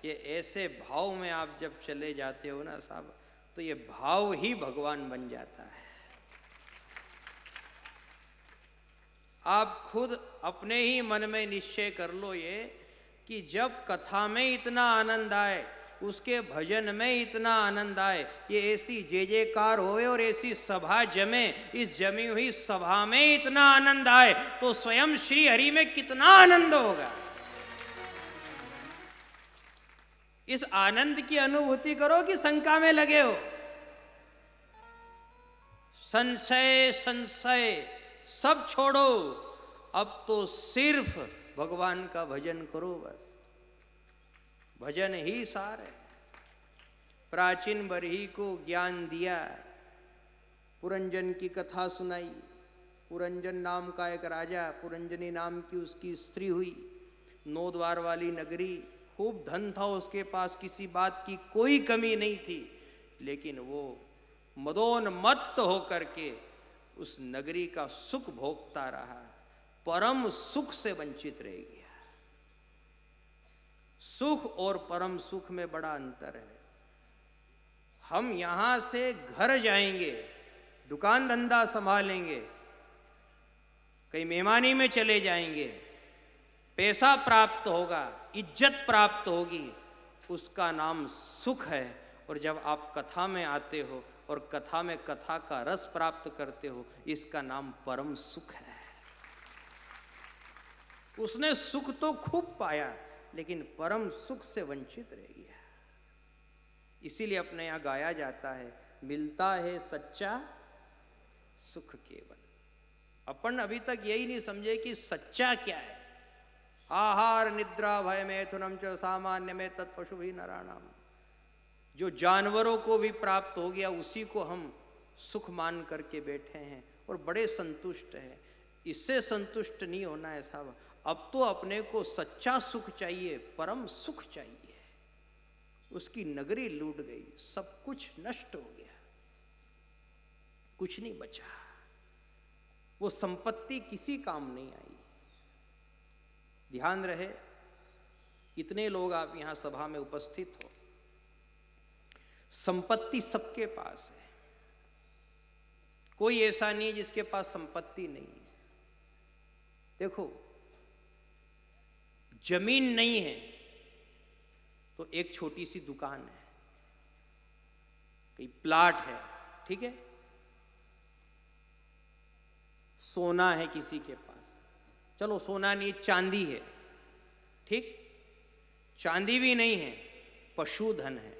ये ऐसे भाव में आप जब चले जाते हो ना साहब, तो ये भाव ही भगवान बन जाता है। आप खुद अपने ही मन में निश्चय कर लो ये कि जब कथा में इतना आनंद आए, उसके भजन में इतना आनंद आए, ये ऐसी जय जयकार होए और ऐसी सभा जमे, इस जमी हुई सभा में इतना आनंद आए, तो स्वयं श्री हरि में कितना आनंद होगा। इस आनंद की अनुभूति करो कि शंका में लगे हो। संशय संशय सब छोड़ो, अब तो सिर्फ भगवान का भजन करो, बस भजन ही सार है। प्राचीन बरही को ज्ञान दिया, पुरंजन की कथा सुनाई। पुरंजन नाम का एक राजा, पुरंजनी नाम की उसकी स्त्री हुई, 9 द्वार वाली नगरी, खूब धन था उसके पास, किसी बात की कोई कमी नहीं थी, लेकिन वो मदोन्मत्त होकर के उस नगरी का सुख भोगता रहा, परम सुख से वंचित रह गया। सुख और परम सुख में बड़ा अंतर है। हम यहां से घर जाएंगे, दुकान धंधा संभालेंगे, कहीं मेहमानी में चले जाएंगे, पैसा प्राप्त होगा, इज्जत प्राप्त होगी, उसका नाम सुख है। और जब आप कथा में आते हो और कथा में कथा का रस प्राप्त करते हो, इसका नाम परम सुख है। उसने सुख तो खूब पाया, लेकिन परम सुख से वंचित रह गया। इसीलिए अपने यहां गाया जाता है, मिलता है सच्चा सुख केवल। अपन अभी तक यही नहीं समझे कि सच्चा क्या है। आहार निद्रा भय मैथुनम च सामान्य में तत्पशु भी नराणाम। जो जानवरों को भी प्राप्त हो गया, उसी को हम सुख मान करके बैठे हैं और बड़े संतुष्ट हैं। इससे संतुष्ट नहीं होना है साहब, अब तो अपने को सच्चा सुख चाहिए, परम सुख चाहिए। उसकी नगरी लूट गई, सब कुछ नष्ट हो गया, कुछ नहीं बचा, वो संपत्ति किसी काम नहीं आई। ध्यान रहे, इतने लोग आप यहां सभा में उपस्थित हो, संपत्ति सबके पास है, कोई ऐसा नहीं है जिसके पास संपत्ति नहीं है। देखो, जमीन नहीं है तो एक छोटी सी दुकान है, कहीं प्लाट है, ठीक है। सोना है किसी के पास, चलो सोना नहीं, चांदी है, ठीक। चांदी भी नहीं है, पशुधन है,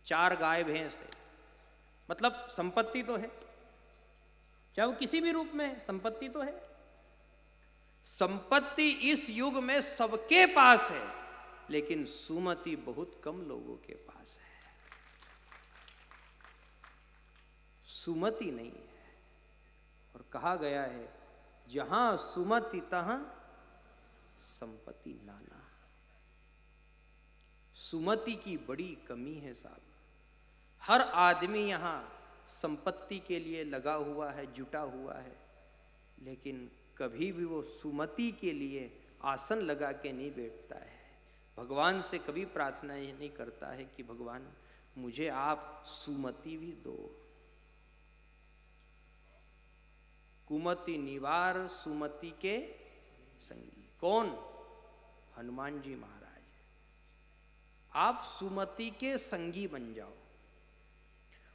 4 गाय भैंस है, मतलब संपत्ति तो है, चाहे वो किसी भी रूप में है, संपत्ति तो है। संपत्ति इस युग में सबके पास है, लेकिन सुमति बहुत कम लोगों के पास है। सुमति नहीं है। और कहा गया है, जहां सुमति तहां संपत्ति नाना। सुमति की बड़ी कमी है साहब। हर आदमी यहां संपत्ति के लिए लगा हुआ है, जुटा हुआ है, लेकिन कभी भी वो सुमति के लिए आसन लगा के नहीं बैठता है। भगवान से कभी प्रार्थना ये नहीं करता है कि भगवान मुझे आप सुमति भी दो। कुमति निवार सुमति के संगी। कौन? हनुमान जी महाराज। आप सुमति के संगी बन जाओ,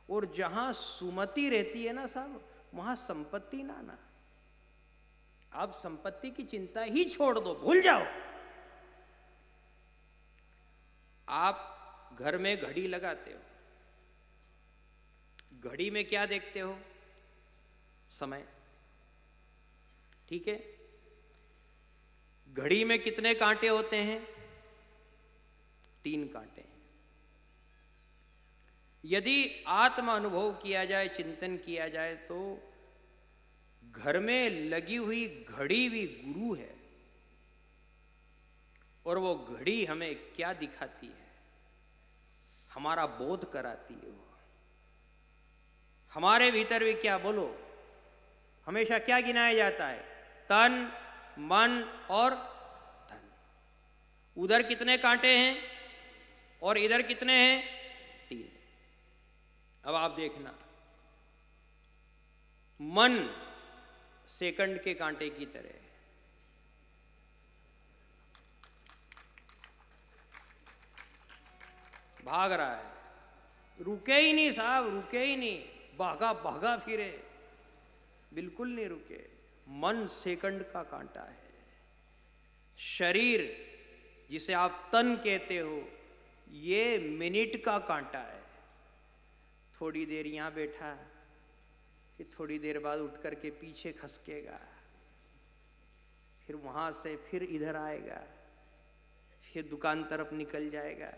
और जहां सुमति रहती है ना साहब, वहां संपत्ति ना ना। आप संपत्ति की चिंता ही छोड़ दो, भूल जाओ। आप घर में घड़ी लगाते हो, घड़ी में क्या देखते हो? समय, ठीक है। घड़ी में कितने कांटे होते हैं? 3 कांटे हैं। यदि आत्म अनुभव किया जाए, चिंतन किया जाए, तो घर में लगी हुई घड़ी भी गुरु है। और वो घड़ी हमें क्या दिखाती है? हमारा बोध कराती है। वो हमारे भीतर भी क्या, बोलो, हमेशा क्या गिनाया जाता है? तन, मन और धन। उधर कितने कांटे हैं और इधर कितने हैं? 3। अब आप देखना, मन सेकंड के कांटे की तरह है। भाग रहा है, रुके ही नहीं साहब, रुके ही नहीं, भागा भागा फिरे, बिल्कुल नहीं रुके। मन सेकंड का कांटा है। शरीर जिसे आप तन कहते हो, ये मिनट का कांटा है। थोड़ी देर यहां बैठा, फिर थोड़ी देर बाद उठ करके पीछे खसकेगा, फिर वहां से फिर इधर आएगा, फिर दुकान तरफ निकल जाएगा।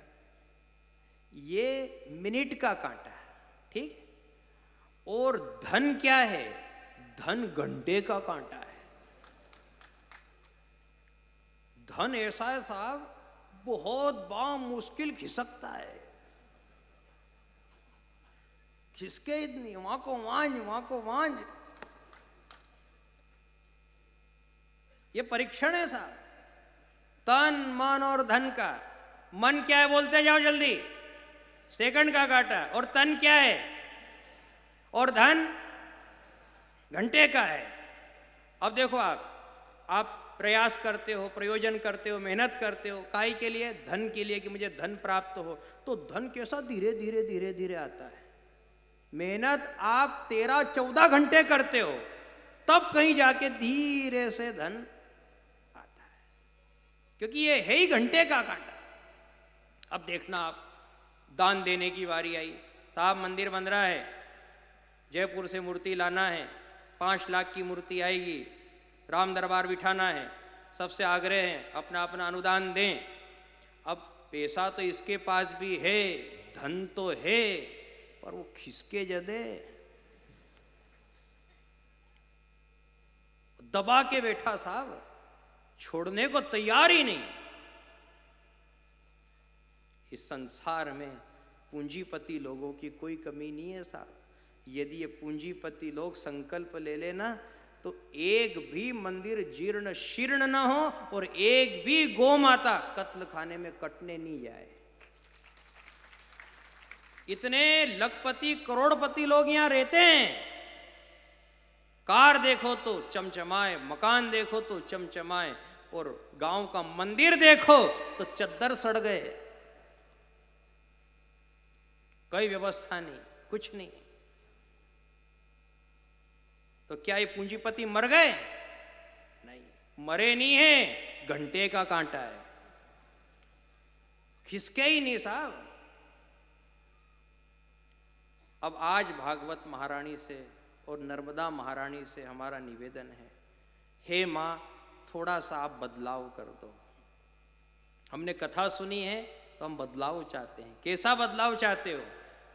ये मिनट का कांटा है, ठीक। और धन क्या है? धन घंटे का कांटा है। धन ऐसा है साहब, बहुत मुश्किल खिसकता है, खिसके इतनी, वहां को वांझ, वहां को वांझ। ये परीक्षण है साहब, तन मन और धन का। मन क्या है बोलते जाओ जल्दी? सेकंड का कांटा। और तन क्या है? और धन घंटे का है। अब देखो, आप प्रयास करते हो, प्रयोजन करते हो, मेहनत करते हो, काहे के लिए? धन के लिए, कि मुझे धन प्राप्त हो। तो धन कैसा धीरे धीरे धीरे धीरे आता है। मेहनत आप 13-14 घंटे करते हो, तब कहीं जाके धीरे से धन आता है, क्योंकि ये है ही घंटे का कांटा। अब देखना, आप दान देने की बारी आई। साहब मंदिर बन रहा है, जयपुर से मूर्ति लाना है, 5 लाख की मूर्ति आएगी, राम दरबार बिठाना है, सबसे आग्रह है अपना अपना अनुदान दें। अब पैसा तो इसके पास भी है, धन तो है, पर वो खिसके जदे, दबा के बैठा साहब, छोड़ने को तैयार ही नहीं। इस संसार में पूंजीपति लोगों की कोई कमी नहीं है साहब। यदि ये पूंजीपति लोग संकल्प ले लेना, तो एक भी मंदिर जीर्ण शीर्ण न हो और एक भी गौ माता कत्ल खाने में कटने नहीं जाए। इतने लखपति करोड़पति लोग यहां रहते हैं। कार देखो तो चमचमाए, मकान देखो तो चमचमाए, और गांव का मंदिर देखो तो चद्दर सड़ गए, कोई व्यवस्था नहीं, कुछ नहीं। तो क्या ये पूंजीपति मर गए? नहीं, मरे नहीं है, घंटे का कांटा है, खिसके ही नहीं साहब। अब आज भागवत महारानी से और नर्मदा महारानी से हमारा निवेदन है, हे मां, थोड़ा सा आप बदलाव कर दो। हमने कथा सुनी है तो हम बदलाव चाहते हैं। कैसा बदलाव चाहते हो?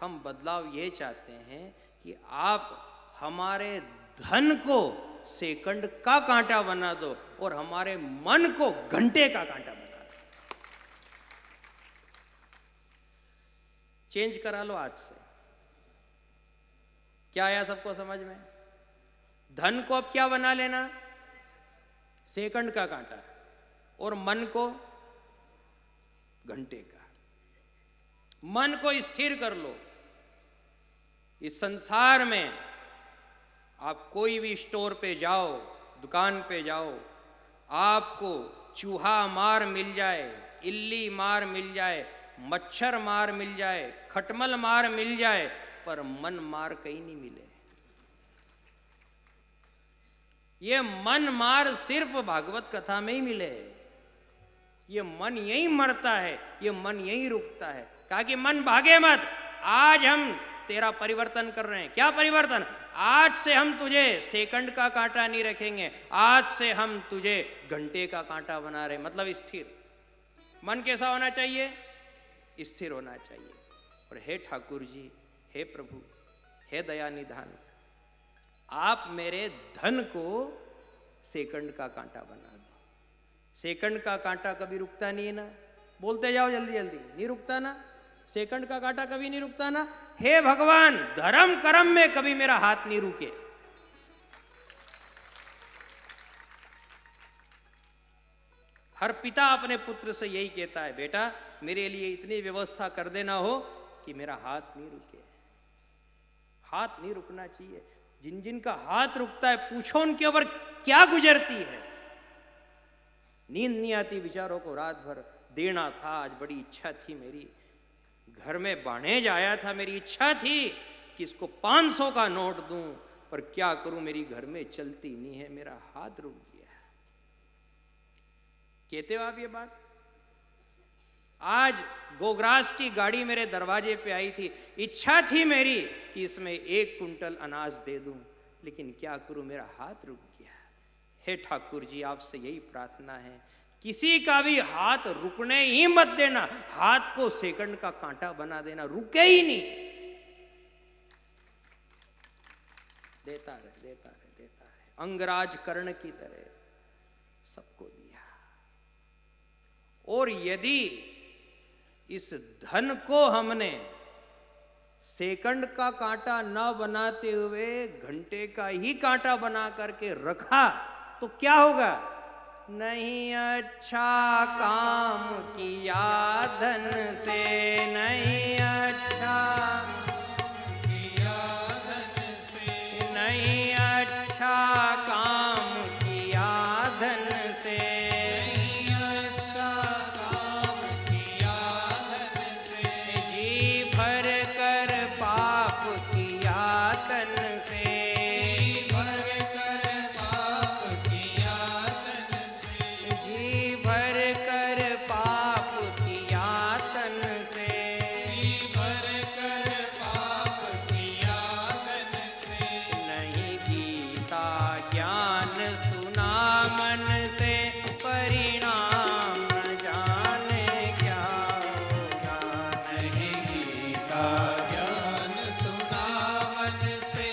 हम बदलाव ये चाहते हैं कि आप हमारे धन को सेकंड का कांटा बना दो और हमारे मन को घंटे का कांटा बना दो। चेंज करा लो आज से। क्या आया सबको समझ में? धन को अब क्या बना लेना? सेकंड का कांटा, और मन को घंटे का। मन को स्थिर कर लो। इस संसार में आप कोई भी स्टोर पे जाओ, दुकान पे जाओ, आपको चूहा मार मिल जाए, इल्ली मार मिल जाए, मच्छर मार मिल जाए, खटमल मार मिल जाए, पर मन मार कहीं नहीं मिले। ये मन मार सिर्फ भागवत कथा में ही मिले। ये मन यही मरता है, ये मन यही रुकता है। कहा कि मन भागे मत, आज हम तेरा परिवर्तन कर रहे हैं। क्या परिवर्तन? आज से हम तुझे सेकंड का कांटा नहीं रखेंगे, आज से हम तुझे घंटे का कांटा बना रहे। मतलब स्थिर। मन कैसा होना चाहिए? स्थिर होना चाहिए। और हे ठाकुर जी, हे प्रभु, हे दया निधान, आप मेरे धन को सेकंड का कांटा बना दो। सेकंड का कांटा कभी रुकता नहीं है ना, बोलते जाओ जल्दी जल्दी, नहीं रुकता ना, सेकंड का कांटा कभी नहीं रुकता ना। हे भगवान, धर्म कर्म में कभी मेरा हाथ नहीं रुके। हर पिता अपने पुत्र से यही कहता है, बेटा मेरे लिए इतनी व्यवस्था कर देना हो कि मेरा हाथ नहीं रुके। हाथ नहीं रुकना चाहिए। जिन जिन का हाथ रुकता है पूछो उनके ऊपर क्या गुजरती है। नींद नहीं आती विचारों को रात भर। देना था, आज बड़ी इच्छा थी मेरी, घर में बाणेज आया था, मेरी इच्छा थी कि इसको 500 का नोट दूं, पर क्या करूं मेरी घर में चलती नहीं है, मेरा हाथ रुक गया। कहते हो आप ये बात? आज गोग्रास की गाड़ी मेरे दरवाजे पे आई थी, इच्छा थी मेरी कि इसमें 1 कुंटल अनाज दे दूं, लेकिन क्या करूं मेरा हाथ रुक गया। हे ठाकुर जी, आपसे यही प्रार्थना है, किसी का भी हाथ रुकने ही मत देना। हाथ को सेकंड का कांटा बना देना, रुके ही नहीं। देता रहे, देता रहे, देता रहे। अंगराज कर्ण की तरह सबको दिया। और यदि इस धन को हमने सेकंड का कांटा न बनाते हुए घंटे का ही कांटा बना करके रखा तो क्या होगा? नहीं अच्छा काम किया धन से, नहीं अच्छा किया धन से, नहीं अच्छा काम किया धन से, नहीं अच्छा काम किया धन से, जी भर कर पाप किया तन से, जी भर कर पाप किया तन से, जी भर कर पाप किया तन से, जी भर कर पाप किया तन से, नहीं गीता ज्ञान सुना मन से, परिणाम न जाने क्या होगा। नहीं गीता ज्ञान सुना मन से,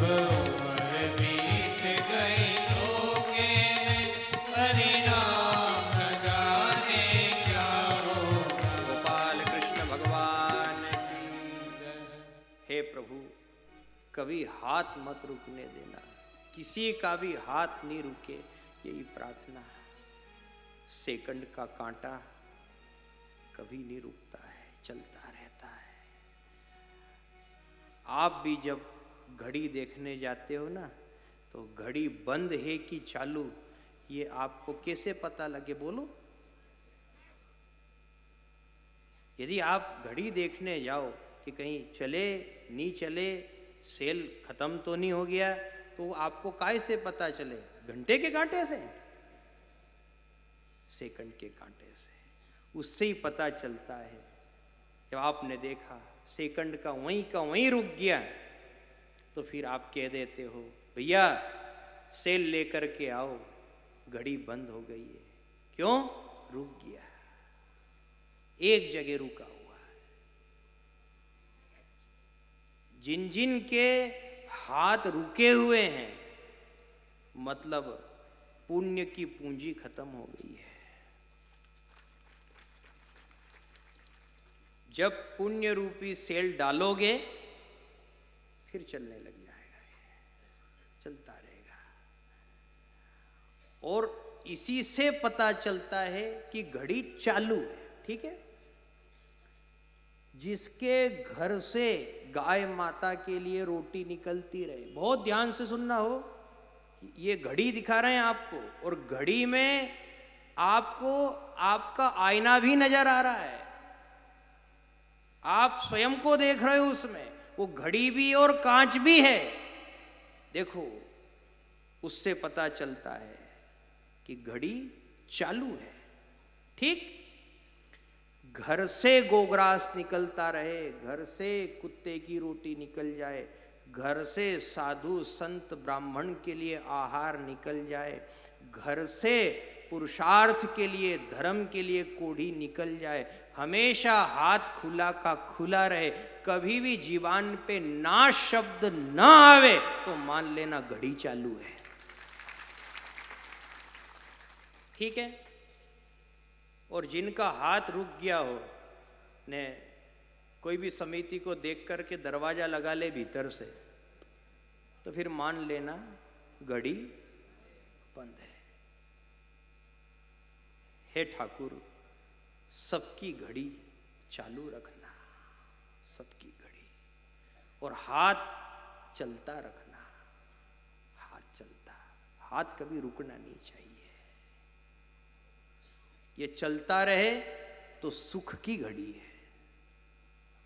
उम्र बीत गई धोखे में, परिणाम न जाने क्या होगा। गोपाल कृष्ण भगवान की जय। हे प्रभु, कभी हाथ मत रुकने देना, किसी का भी हाथ नहीं रुके, यही प्रार्थना। सेकंड का कांटा कभी नहीं रुकता है, चलता रहता है। आप भी जब घड़ी देखने जाते हो ना, तो घड़ी बंद है कि चालू, ये आपको कैसे पता लगे बोलो? यदि आप घड़ी देखने जाओ कि कहीं चले नहीं चले, सेल खत्म तो नहीं हो गया, तो आपको काय से पता चले? घंटे के कांटे से, सेकंड के कांटे से, उससे ही पता चलता है। जब आपने देखा सेकंड का वहीं रुक गया, तो फिर आप कह देते हो भैया सेल लेकर के आओ, घड़ी बंद हो गई है। क्यों? रुक गया, एक जगह रुका हुआ है। जिन जिन के हाथ रुके हुए हैं, मतलब पुण्य की पूंजी खत्म हो गई है। जब पुण्य रूपी सेल डालोगे, फिर चलने लग जाएगा, चलता रहेगा। और इसी से पता चलता है कि घड़ी चालू है। ठीक है, जिसके घर से गाय माता के लिए रोटी निकलती रहे, बहुत ध्यान से सुनना हो, ये घड़ी दिखा रहे हैं आपको, और घड़ी में आपको आपका आईना भी नजर आ रहा है, आप स्वयं को देख रहे हो उसमें, वो घड़ी भी और कांच भी है। देखो, उससे पता चलता है कि घड़ी चालू है। ठीक, घर से गोग्रास निकलता रहे, घर से कुत्ते की रोटी निकल जाए, घर से साधु संत ब्राह्मण के लिए आहार निकल जाए, घर से पुरुषार्थ के लिए, धर्म के लिए कोढ़ी निकल जाए, हमेशा हाथ खुला का खुला रहे, कभी भी जीवान पे ना शब्द ना आवे, तो मान लेना घड़ी चालू है। ठीक है, और जिनका हाथ रुक गया हो ने कोई भी समिति को देख करके दरवाजा लगा ले भीतर से, तो फिर मान लेना घड़ी बंद है। हे ठाकुर, सबकी घड़ी चालू रखना, सबकी घड़ी, और हाथ चलता रखना, हाथ चलता, हाथ कभी रुकना नहीं चाहिए। ये चलता रहे तो सुख की घड़ी है।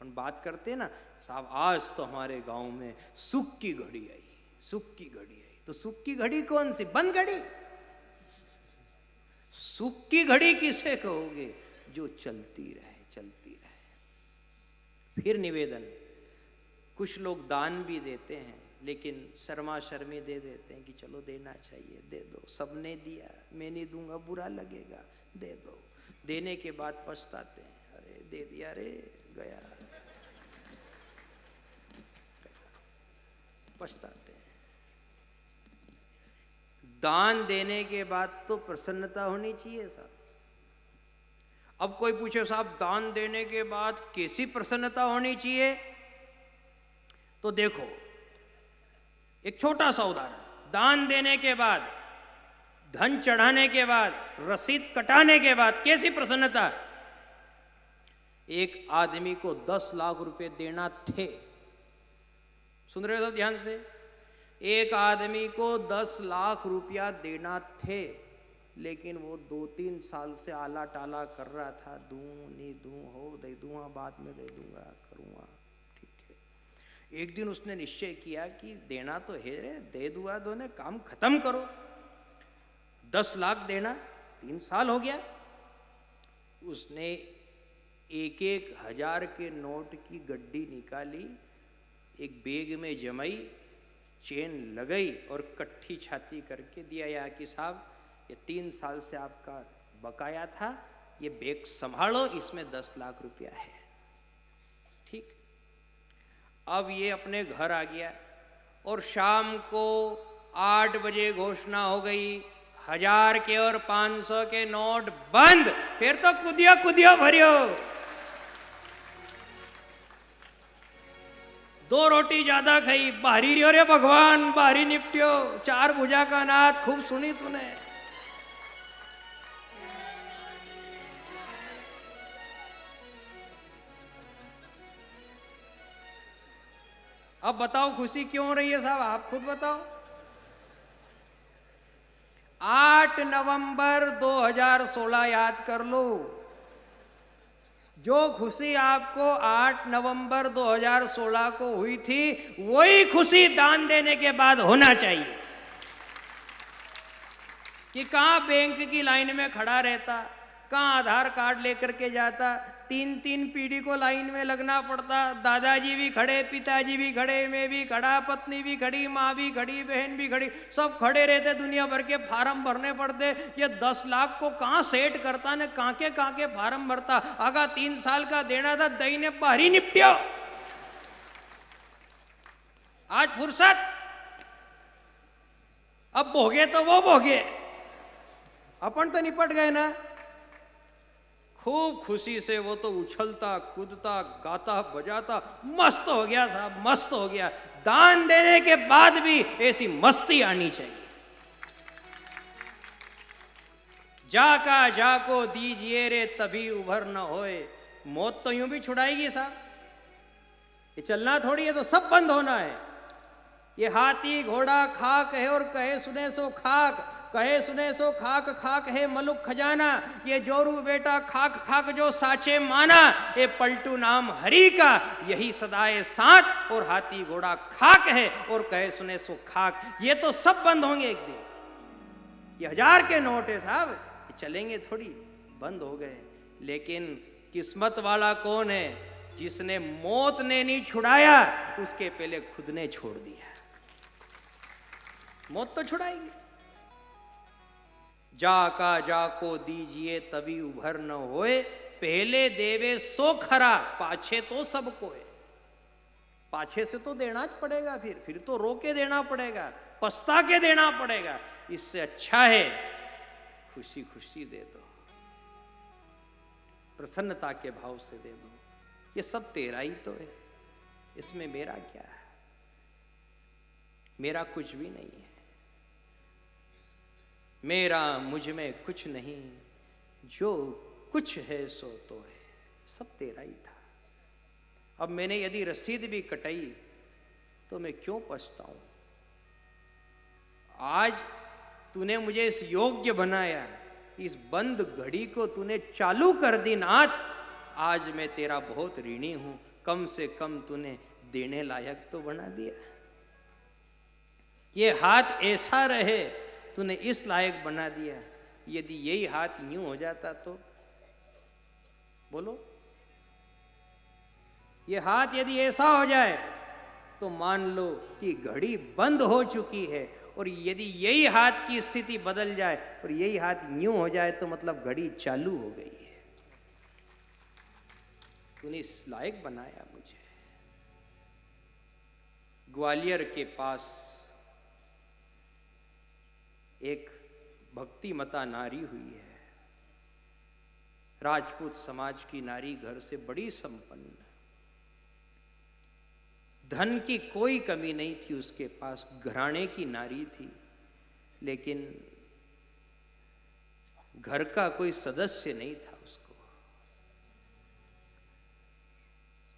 हम बात करते हैं ना, साहब आज तो हमारे गांव में सुख की घड़ी आई, सुख की घड़ी आई। तो सुख की घड़ी कौन सी? बंद घड़ी। सुख की घड़ी किसे कहोगे? जो चलती रहे, चलती रहे। फिर निवेदन, कुछ लोग दान भी देते हैं, लेकिन शर्मा शर्मी दे देते हैं कि चलो देना चाहिए, दे दो, सबने दिया, मैं नहीं दूंगा, बुरा लगेगा, दे दो। देने के बाद पछताते हैं, अरे दे दिया रे, गया, पछताते हैं। दान देने के बाद तो प्रसन्नता होनी चाहिए साहब। अब कोई पूछे साहब दान देने के बाद कैसी प्रसन्नता होनी चाहिए? तो देखो, एक छोटा सा उदाहरण, दान देने के बाद, धन चढ़ाने के बाद, रसीद कटाने के बाद कैसी प्रसन्नता? एक आदमी को 10 लाख रुपए देना थे, सुन रहे हो सब ध्यान से, एक आदमी को 10 लाख रुपया देना थे, लेकिन वो 2-3 साल से आला टाला कर रहा था, दूं नहीं दूं, हो दे दूंगा, बाद में दे दूंगा, करूंगा, ठीक है। एक दिन उसने निश्चय किया कि देना तो है रे, दे दूंगा, दोने काम खत्म करो। 10 लाख देना, 3 साल हो गया। उसने 1-1 हजार के नोट की गड्डी निकाली, एक बैग में जमाई, चेन लगाई और कट्ठी छाती करके दिया, या कि साहब ये 3 साल से आपका बकाया था, ये बैग संभालो, इसमें 10 लाख रुपया है। ठीक, अब ये अपने घर आ गया और शाम को 8 बजे घोषणा हो गई 1000 के और 500 के नोट बंद। फिर तो कुदियो कुदियो भरियो। 2 रोटी ज्यादा खाई, बाहरी रियो रे भगवान, बाहरी निपटियो। 4 भुजा का नाथ, खूब सुनी तूने। अब बताओ खुशी क्यों हो रही है साहब, आप खुद बताओ। 8 नवंबर 2016 याद कर लो। जो खुशी आपको 8 नवंबर 2016 को हुई थी, वही खुशी दान देने के बाद होना चाहिए। कि कहां बैंक की लाइन में खड़ा रहता, कहां आधार कार्ड लेकर के जाता, 3-3 पीढ़ी को लाइन में लगना पड़ता। दादाजी भी खड़े, पिताजी भी खड़े, मैं भी खड़ा, पत्नी भी खड़ी, माँ भी खड़ी, बहन भी खड़ी, सब खड़े रहते। दुनिया भर के फार्म भरने पड़ते। ये 10 लाख को कहां सेट करता ने, कहां के फार्म भरता। आगा 3 साल का देना था, दही ने बाहरी निपटियो। आज फुर्सत, अब भोगे तो वो भोगे, अपन तो निपट गए ना। खूब खुशी से वो तो उछलता कूदता गाता बजाता मस्त हो गया था, मस्त हो गया। दान देने के बाद भी ऐसी मस्ती आनी चाहिए। जाका जाको दीजिए रे तभी उभर न होए। मौत तो यूं भी छुड़ाएगी साहब, ये चलना थोड़ी है, तो सब बंद होना है। ये हाथी घोड़ा खाक है और कहे सुने सो खाक, कहे सुने सो खाक, खाक है मलुक खजाना। ये जोरू बेटा खाक खाक जो साचे माना, ये पलटू नाम हरि का यही सदाए साथ। और हाथी घोड़ा खाक है और कहे सुने सो खाक। ये तो सब बंद होंगे एक दिन। ये 1000 के नोट है साहब, ये चलेंगे थोड़ी, बंद हो गए। लेकिन किस्मत वाला कौन है? जिसने मौत ने नहीं छुड़ाया, उसके पहले खुद ने छोड़ दिया। मौत तो छुड़ाएगी। जाका जाको दीजिए तभी उभर न होए, पहले देवे सो खरा, पाछे तो सबको है। पाछे से तो देना ज पड़ेगा, फिर तो रोके देना पड़ेगा, पछता के देना पड़ेगा। इससे अच्छा है खुशी खुशी दे दो, प्रसन्नता के भाव से दे दो। ये सब तेरा ही तो है, इसमें मेरा क्या है? मेरा कुछ भी नहीं है। मेरा मुझ में कुछ नहीं, जो कुछ है सो तो है, सब तेरा ही था। अब मैंने यदि रसीद भी कटाई तो मैं क्यों पछताऊं? आज तूने मुझे इस योग्य बनाया, इस बंद घड़ी को तूने चालू कर दी नाथ। आज मैं तेरा बहुत ऋणी हूं, कम से कम तूने देने लायक तो बना दिया। ये हाथ ऐसा रहे, तूने इस लायक बना दिया। यदि यही हाथ यूं हो जाता तो बोलो, ये हाथ यदि ऐसा हो जाए तो मान लो कि घड़ी बंद हो चुकी है। और यदि यही हाथ की स्थिति बदल जाए और यही हाथ यूं हो जाए तो मतलब घड़ी चालू हो गई है। तूने इस लायक बनाया मुझे। ग्वालियर के पास एक भक्तिमता नारी हुई है। राजपूत समाज की नारी, घर से बड़ी संपन्न, धन की कोई कमी नहीं थी उसके पास, घराने की नारी थी। लेकिन घर का कोई सदस्य नहीं था उसको।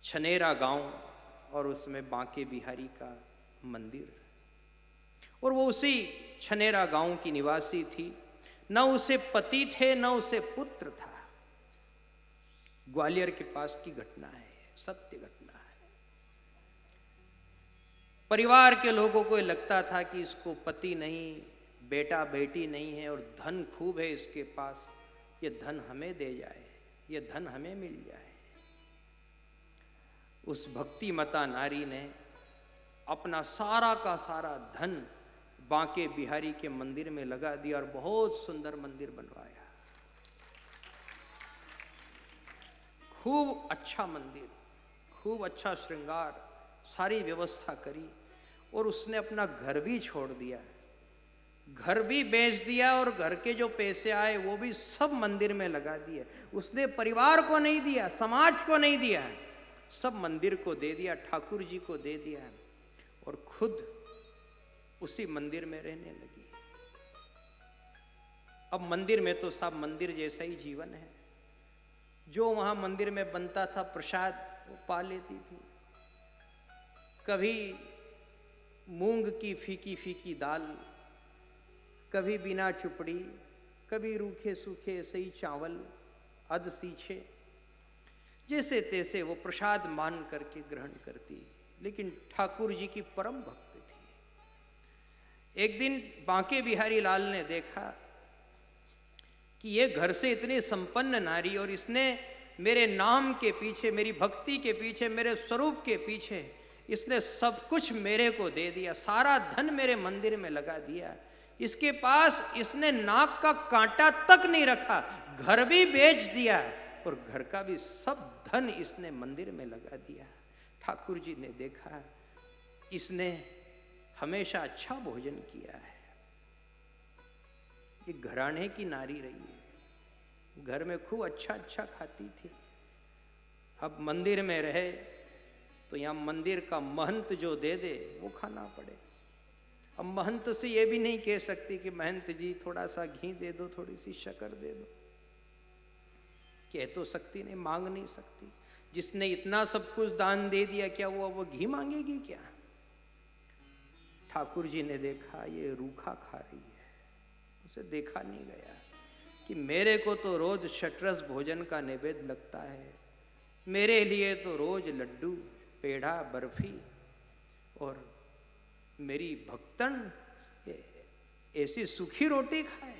छनेरा गांव और उसमें बांके बिहारी का मंदिर, और वो उसी छनेरा गांव की निवासी थी। न उसे पति थे न उसे पुत्र था। ग्वालियर के पास की घटना है, सत्य घटना है। परिवार के लोगों को लगता था कि इसको पति नहीं, बेटा बेटी नहीं है और धन खूब है इसके पास, ये धन हमें दे जाए, ये धन हमें मिल जाए। उस भक्तिमता नारी ने अपना सारा का सारा धन बांके बिहारी के मंदिर में लगा दिया और बहुत सुंदर मंदिर बनवाया। खूब अच्छा मंदिर, खूब अच्छा श्रृंगार, सारी व्यवस्था करी। और उसने अपना घर भी छोड़ दिया, घर भी बेच दिया और घर के जो पैसे आए वो भी सब मंदिर में लगा दिए। उसने परिवार को नहीं दिया, समाज को नहीं दिया, सब मंदिर को दे दिया, ठाकुर जी को दे दिया और खुद उसी मंदिर में रहने लगी। अब मंदिर में तो सब मंदिर जैसा ही जीवन है, जो वहां मंदिर में बनता था प्रसाद वो पा लेती थी। कभी मूंग की फीकी फीकी दाल, कभी बिना चुपड़ी, कभी रूखे सूखे सही चावल, अध सीछे, जैसे तैसे वो प्रसाद मान करके ग्रहण करती, लेकिन ठाकुर जी की परम भक्त थी। एक दिन बांके बिहारी लाल ने देखा कि ये घर से इतनी संपन्न नारी और इसने मेरे नाम के पीछे, मेरी भक्ति के पीछे, मेरे स्वरूप के पीछे इसने सब कुछ मेरे को दे दिया, सारा धन मेरे मंदिर में लगा दिया। इसके पास इसने नाक का कांटा तक नहीं रखा, घर भी बेच दिया और घर का भी सब धन इसने मंदिर में लगा दिया। ठाकुर जी ने देखा इसने हमेशा अच्छा भोजन किया है, ये घराने की नारी रही है, घर में खूब अच्छा अच्छा खाती थी। अब मंदिर में रहे तो यहाँ मंदिर का महंत जो दे दे वो खाना पड़े। अब महंत से ये भी नहीं कह सकती कि महंत जी थोड़ा सा घी दे दो, थोड़ी सी शक्कर दे दो, कह तो सकती नहीं, मांग नहीं सकती। जिसने इतना सब कुछ दान दे दिया क्या वो घी मांगेगी क्या? ठाकुर जी ने देखा ये रूखा खा रही है, उसे देखा नहीं गया कि मेरे को तो रोज शटरस भोजन का नैवेद्य लगता है, मेरे लिए तो रोज लड्डू, पेड़ा, बर्फी और मेरी भक्तन ऐसी सूखी रोटी खाए।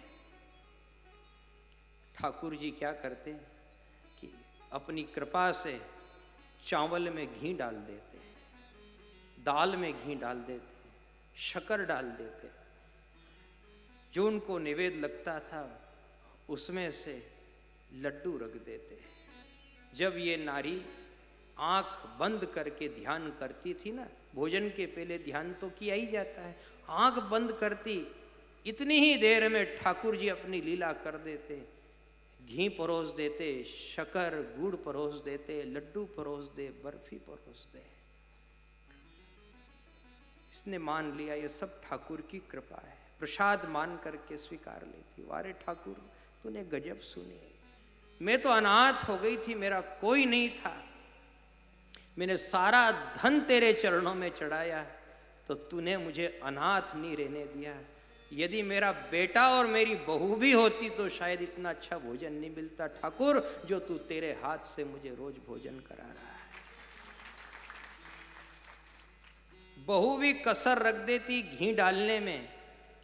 ठाकुर जी क्या करते हैं कि अपनी कृपा से चावल में घी डाल देते हैं, दाल में घी डाल देते हैं, शक्कर डाल देते हैं, जो उनको निवेद लगता था उसमें से लड्डू रख देते हैं। जब ये नारी आंख बंद करके ध्यान करती थी ना, भोजन के पहले ध्यान तो किया ही जाता है, आंख बंद करती, इतनी ही देर में ठाकुर जी अपनी लीला कर देते, घी परोस देते, शक्कर गुड़ परोस देते, लड्डू परोस दे, बर्फी परोस दे। इसने मान लिया ये सब ठाकुर की कृपा है, प्रसाद मान करके स्वीकार लेती। वारे ठाकुर तूने गजब सुनी, मैं तो अनाथ हो गई थी, मेरा कोई नहीं था, मैंने सारा धन तेरे चरणों में चढ़ाया तो तूने मुझे अनाथ नहीं रहने दिया। यदि मेरा बेटा और मेरी बहू भी होती तो शायद इतना अच्छा भोजन नहीं मिलता ठाकुर, जो तू तेरे हाथ से मुझे रोज भोजन करा रहा है। बहू भी कसर रख देती घी डालने में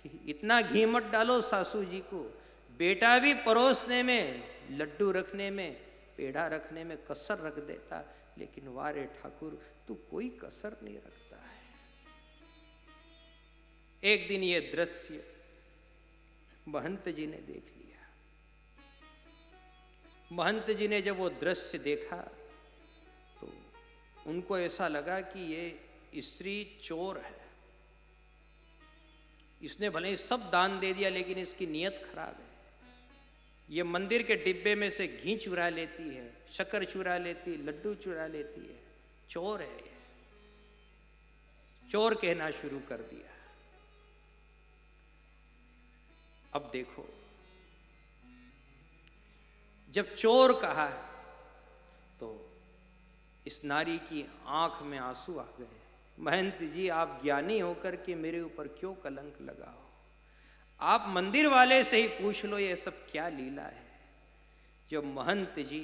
कि इतना घी मत डालो सासू जी को, बेटा भी परोसने में, लड्डू रखने में, पेड़ा रखने में कसर रख देता, लेकिन वारे ठाकुर तू कोई कसर नहीं रखता है। एक दिन ये दृश्य महंत जी ने देख लिया। महंत जी ने जब वो दृश्य देखा तो उनको ऐसा लगा कि ये स्त्री चोर है, इसने भले ही सब दान दे दिया लेकिन इसकी नीयत खराब है। ये मंदिर के डिब्बे में से घी चुरा लेती है, शक्कर चुरा लेती, लड्डू चुरा लेती है, चोर है ये। चोर कहना शुरू कर दिया। अब देखो, जब चोर कहा तो इस नारी की आंख में आंसू आ गए। महंत जी आप ज्ञानी होकर के मेरे ऊपर क्यों कलंक लगाओ, आप मंदिर वाले से ही पूछ लो ये सब क्या लीला है। जब महंत जी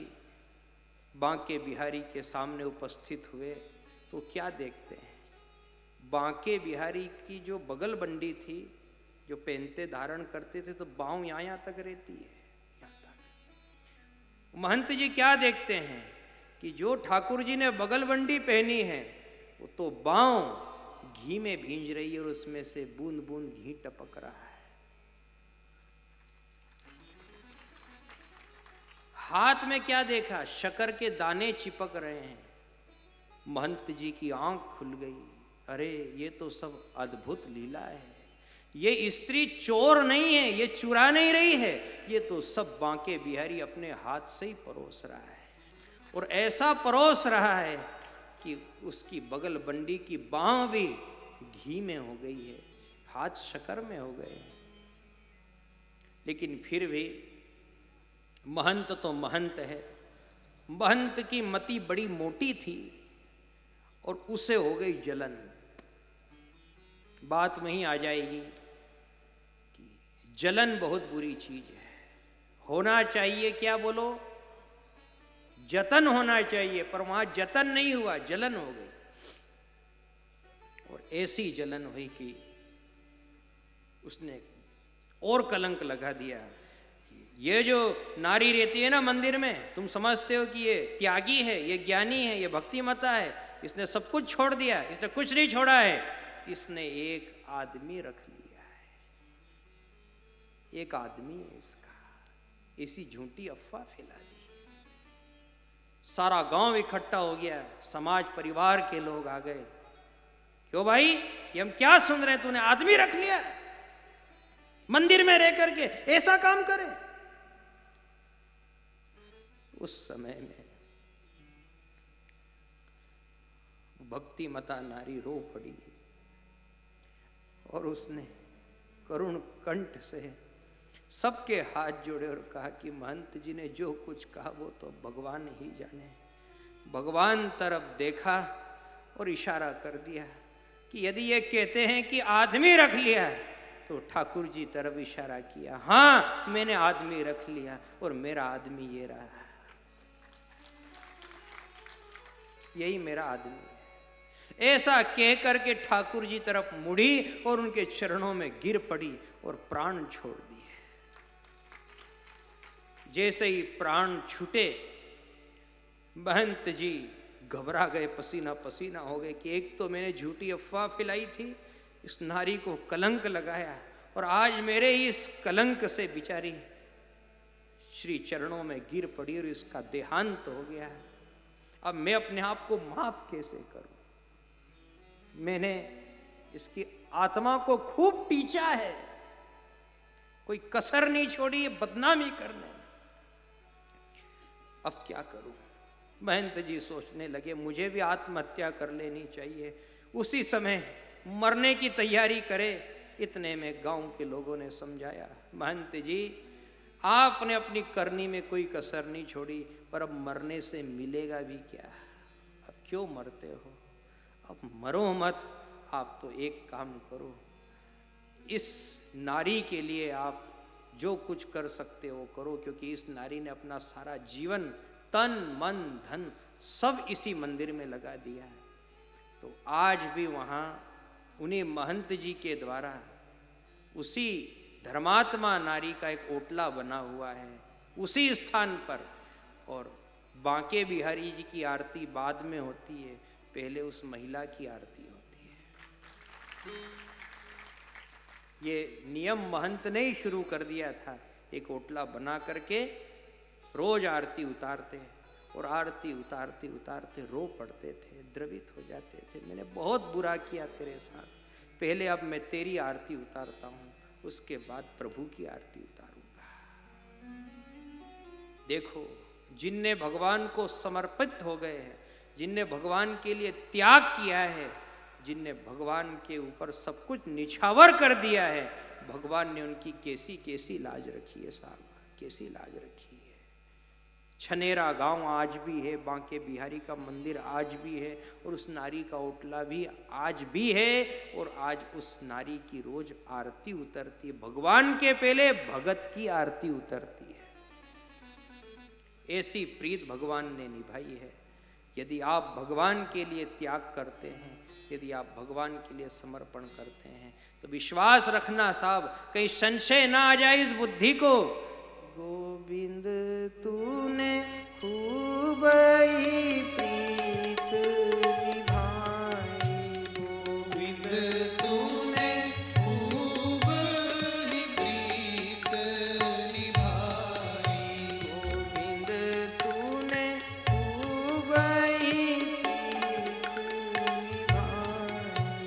बांके बिहारी के सामने उपस्थित हुए तो क्या देखते हैं, बांके बिहारी की जो बगल बंडी थी, जो पेंते धारण करते थे, तो बाँव यहाँ तक रहती है, यहाँ तक। महंत जी क्या देखते हैं कि जो ठाकुर जी ने बगल बंडी पहनी है वो तो बाँव घी में भींज रही है और उसमें से बूंद बूंद घी टपक रहा है। हाथ में क्या देखा, शक्कर के दाने चिपक रहे हैं। महंत जी की आंख खुल गई, अरे ये तो सब अद्भुत लीला है, ये स्त्री चोर नहीं है, ये चुरा नहीं रही है, ये तो सब बांके बिहारी अपने हाथ से ही परोस रहा है। और ऐसा परोस रहा है कि उसकी बगल बंडी की बांह भी घी में हो गई है, हाथ शक्कर में हो गए हैं। लेकिन फिर भी महंत तो महंत है, महंत की मति बड़ी मोटी थी और उसे हो गई जलन। बात वहीं आ जाएगी कि जलन बहुत बुरी चीज है। होना चाहिए क्या बोलो, जतन होना चाहिए, पर वहां जतन नहीं हुआ, जलन हो गई। और ऐसी जलन हुई कि उसने और कलंक लगा दिया। ये जो नारी रहती है ना मंदिर में, तुम समझते हो कि ये त्यागी है, ये ज्ञानी है, ये भक्तिमता है, इसने सब कुछ छोड़ दिया, इसने कुछ नहीं छोड़ा है, इसने एक आदमी रख लिया है, एक आदमी है इसका। ऐसी झूठी अफवाह फैला दी, सारा गांव इकट्ठा हो गया, समाज परिवार के लोग आ गए। क्यों भाई, ये हम क्या सुन रहे हैं, तूने आदमी रख लिया मंदिर में रह करके, ऐसा काम करे। उस समय में भक्तिमता नारी रो पड़ी और उसने करुण कंठ से सबके हाथ जोड़े और कहा कि महंत जी ने जो कुछ कहा वो तो भगवान ही जाने। भगवान तरफ देखा और इशारा कर दिया कि यदि ये कहते हैं कि आदमी रख लिया, तो ठाकुर जी तरफ इशारा किया, हाँ मैंने आदमी रख लिया और मेरा आदमी ये रहा, यही मेरा आदमी है। ऐसा कह करके ठाकुर जी तरफ मुड़ी और उनके चरणों में गिर पड़ी और प्राण छोड़ दिए। जैसे ही प्राण छूटे, महंत जी घबरा गए, पसीना पसीना हो गए कि एक तो मैंने झूठी अफवाह फैलाई थी, इस नारी को कलंक लगाया, और आज मेरे ही इस कलंक से बिचारी श्री चरणों में गिर पड़ी और इसका देहांत हो गया। अब मैं अपने आप को माफ कैसे करूं? मैंने इसकी आत्मा को खूब टीचा है, कोई कसर नहीं छोड़ी बदनामी करने में। अब क्या करूं? महंत जी सोचने लगे, मुझे भी आत्महत्या कर लेनी चाहिए। उसी समय मरने की तैयारी करे, इतने में गांव के लोगों ने समझाया, महंत जी आपने अपनी करनी में कोई कसर नहीं छोड़ी, पर अब मरने से मिलेगा भी क्या? अब क्यों मरते हो? अब मरो मत। आप तो एक काम करो, इस नारी के लिए आप जो कुछ कर सकते हो करो, क्योंकि इस नारी ने अपना सारा जीवन, तन मन धन सब इसी मंदिर में लगा दिया है। तो आज भी वहाँ उन्हीं महंत जी के द्वारा उसी धर्मात्मा नारी का एक ओटला बना हुआ है उसी स्थान पर, और बांके बिहारी जी की आरती बाद में होती है, पहले उस महिला की आरती होती है। ये नियम महंत ने ही शुरू कर दिया था। एक ओटला बना करके रोज आरती उतारते, और आरती उतारते उतारते रो पड़ते थे, द्रवित हो जाते थे, मैंने बहुत बुरा किया तेरे साथ, पहले अब मैं तेरी आरती उतारता हूँ, उसके बाद प्रभु की आरती उतारूंगा। देखो, जिनने भगवान को समर्पित हो गए हैं, जिनने भगवान के लिए त्याग किया है, जिनने भगवान के ऊपर सब कुछ निछावर कर दिया है, भगवान ने उनकी कैसी कैसी लाज रखी है साहब, कैसी लाज रखी है। छनेरा गांव आज भी है, बांके बिहारी का मंदिर आज भी है, और उस नारी का ओटला भी आज भी है, और आज उस नारी की रोज आरती उतरती है। भगवान के पहले भगत की आरती उतरती है। ऐसी प्रीत भगवान ने निभाई है। यदि आप भगवान के लिए त्याग करते हैं, यदि आप भगवान के लिए समर्पण करते हैं, तो विश्वास रखना साहब, कहीं संशय ना आ जाए इस बुद्धि को। गोविंद तूने खूब ही प्रीत निभाई, गोविंद तूने खूब ही प्रीत निभाई, गोविंद तूने खूब ही प्रीत निभाई,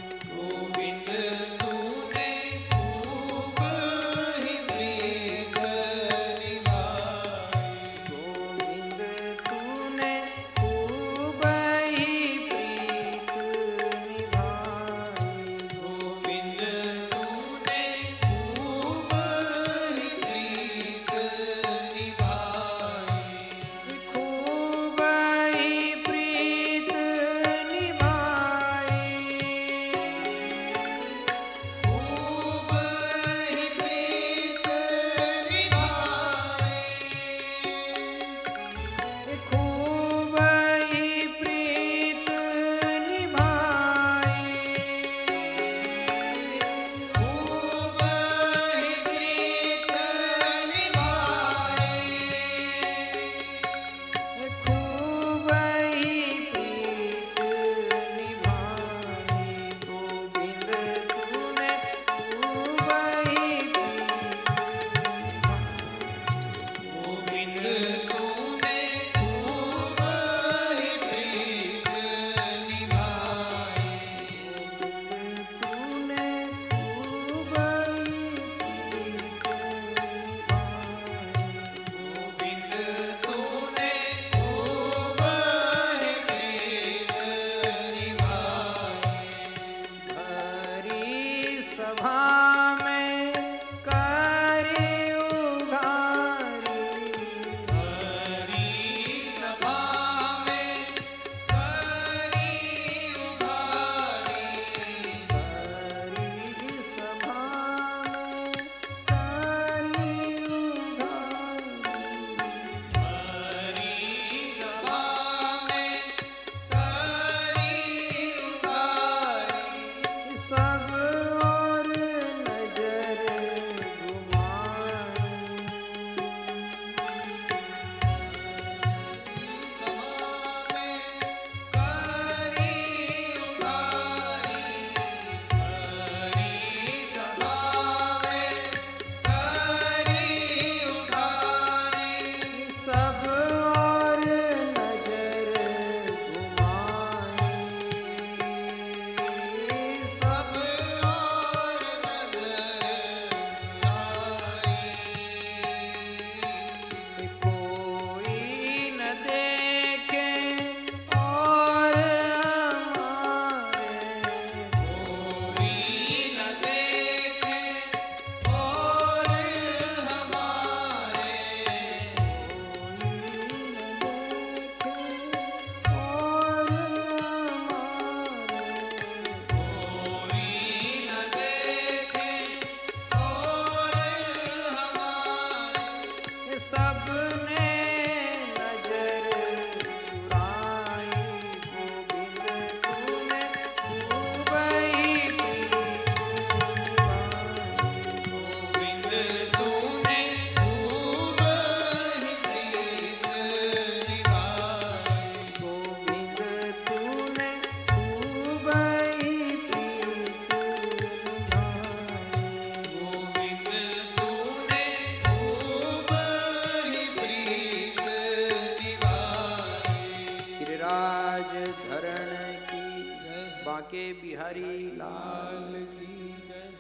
लाल की जय।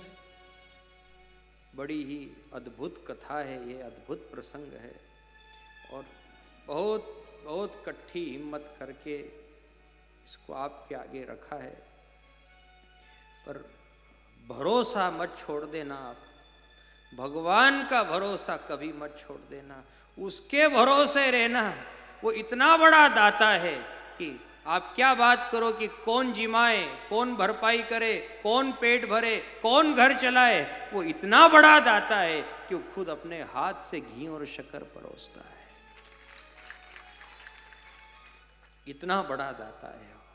बड़ी ही अद्भुत कथा है, ये अद्भुत प्रसंग है और बहुत बहुत कट्ठी हिम्मत करके इसको आपके आगे रखा है। पर भरोसा मत छोड़ देना आप, भगवान का भरोसा कभी मत छोड़ देना, उसके भरोसे रहना। वो इतना बड़ा दाता है कि आप क्या बात करो कि कौन जिमाए, कौन भरपाई करे, कौन पेट भरे, कौन घर चलाए। वो इतना बड़ा दाता है कि वो खुद अपने हाथ से घी और शक्कर परोसता है। इतना बड़ा दाता है।